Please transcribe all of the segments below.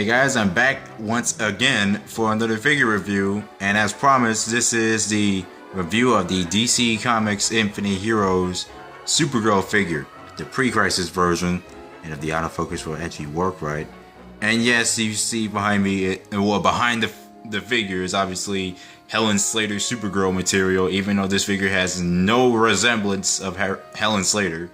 Hey guys, I'm back once again for another figure review, and as promised, this is the review of the DC Comics Infinite Heroes Supergirl figure, the pre-crisis version, and if the autofocus will actually work right. And yes, you see behind me, behind the figure is obviously Helen Slater's Supergirl material, even though this figure has no resemblance of Helen Slater.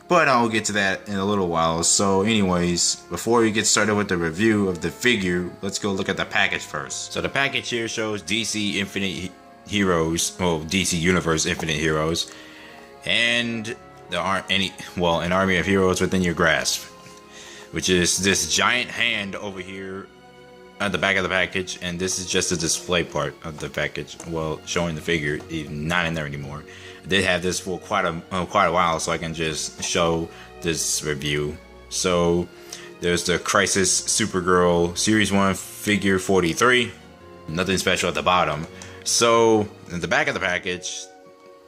But I'll get to that in a little while. So anyways, before we get started with the review of the figure, let's go look at the package first. So the package here shows DC Infinite Heroes, DC Universe Infinite Heroes, and there aren't any, an army of heroes within your grasp, which is this giant hand over here at the back of the package, and this is just a display part of the package, showing the figure, even not in there anymore. I did have this for quite a while, so I can just show this review. So there's the Crisis Supergirl Series 1 figure 43. Nothing special at the bottom. So in the back of the package,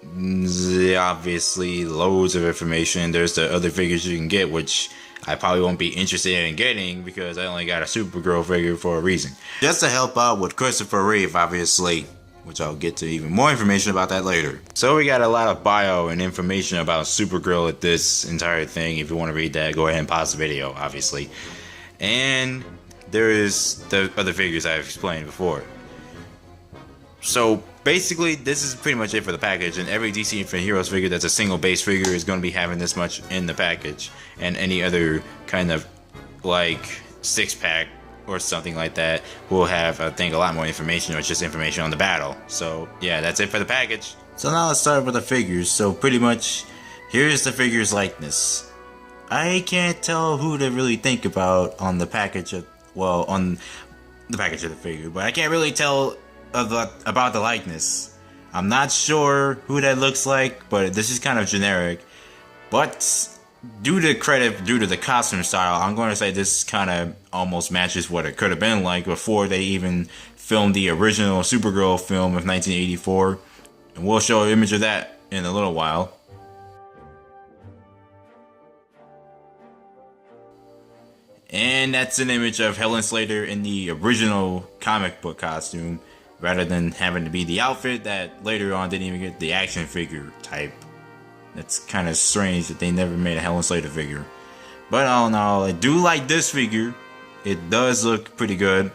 obviously loads of information. There's the other figures you can get, which I probably won't be interested in getting because I only got a Supergirl figure for a reason. Just to help out with Christopher Reeve, obviously, which I'll get to even more information about that later. So we got a lot of bio and information about Supergirl at this entire thing. If you want to read that, go ahead and pause the video, obviously. And there is the other figures I've explained before. So basically, this is pretty much it for the package, and every DC Infinite Heroes figure that's a single base figure is going to be having this much in the package, and any other kind of like 6-pack or something like that will have, I think, a lot more information, or it's just information on the battle. So yeah, that's it for the package. So now let's start with the figures. So pretty much, here's the figure's likeness. I can't tell who to really think about on the package of, on the package of the figure, but I can't really tell about the likeness. I'm not sure who that looks like, but this is kind of generic. But due to the costume style, I'm going to say this kind of almost matches what it could have been like before they even filmed the original Supergirl film of 1984. And we'll show an image of that in a little while. And that's an image of Helen Slater in the original comic book costume, rather than having to be the outfit that later on didn't even get the action figure type. It's kind of strange that they never made a Helen Slater figure. But all in all, I do like this figure. It does look pretty good,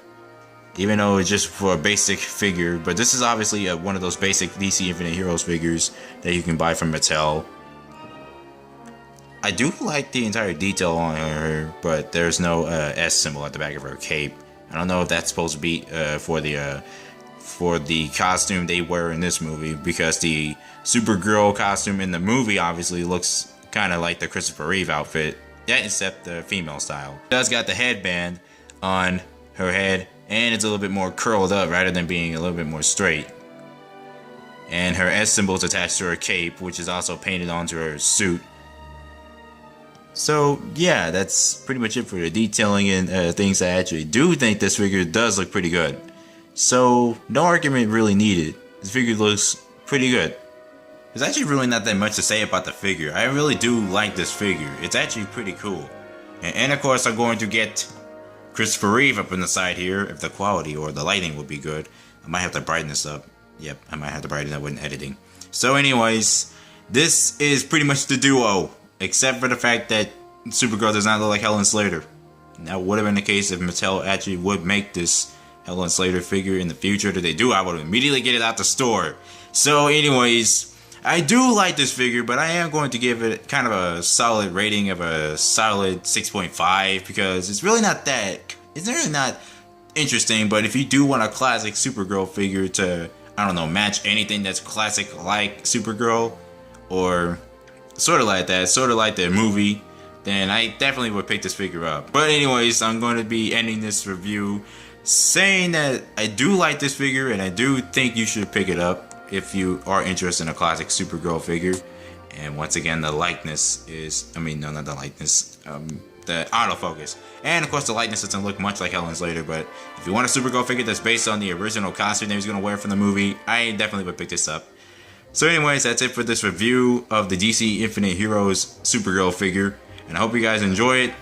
even though it's just for a basic figure. But this is obviously one of those basic DC Infinite Heroes figures that you can buy from Mattel. I do like the entire detail on her, but there's no S symbol at the back of her cape. I don't know if that's supposed to be for the costume they wear in this movie, because the Supergirl costume in the movie obviously looks kind of like the Christopher Reeve outfit, except the female style. It does got the headband on her head, and it's a little bit more curled up rather than being a little bit more straight. And her S symbol is attached to her cape, which is also painted onto her suit. So yeah, that's pretty much it for the detailing and things. I actually do think this figure does look pretty good. So no argument really needed. This figure looks pretty good. There's actually really not that much to say about the figure. I really do like this figure. It's actually pretty cool. And of course, I'm going to get Christopher Reeve up in the side here if the quality or the lighting would be good. I might have to brighten this up. Yep, I might have to brighten it up when editing. So anyways, this is pretty much the duo, except for the fact that Supergirl does not look like Helen Slater. That would have been the case if Mattel actually would make this Helen Slater figure in the future. That they do, I would immediately get it out the store. So anyways, I do like this figure, but I am going to give it kind of a solid rating of a solid 6.5, because it's really not interesting. But if you do want a classic Supergirl figure to, I don't know, match anything that's classic like Supergirl, or sort of like that, sort of like the movie, then I definitely would pick this figure up. But anyways, I'm going to be ending this review saying that I do like this figure, and I do think you should pick it up if you are interested in a classic Supergirl figure. And once again, the likeness is, not the likeness, the autofocus. And of course the likeness doesn't look much like Helen Slater, but if you want a Supergirl figure that's based on the original costume that he was going to wear from the movie, I definitely would pick this up. So anyways, that's it for this review of the DC Infinite Heroes Supergirl figure, and I hope you guys enjoy it.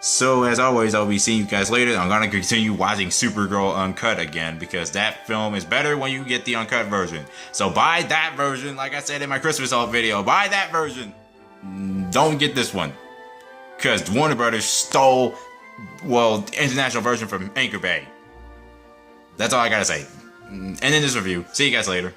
So as always, I'll be seeing you guys later. I'm gonna continue watching Supergirl Uncut again because that film is better when you get the uncut version. So buy that version, like I said in my Christmas haul video. Buy that version. Don't get this one. Because Warner Brothers stole, well, the international version from Anchor Bay. That's all I gotta say. And in this review. See you guys later.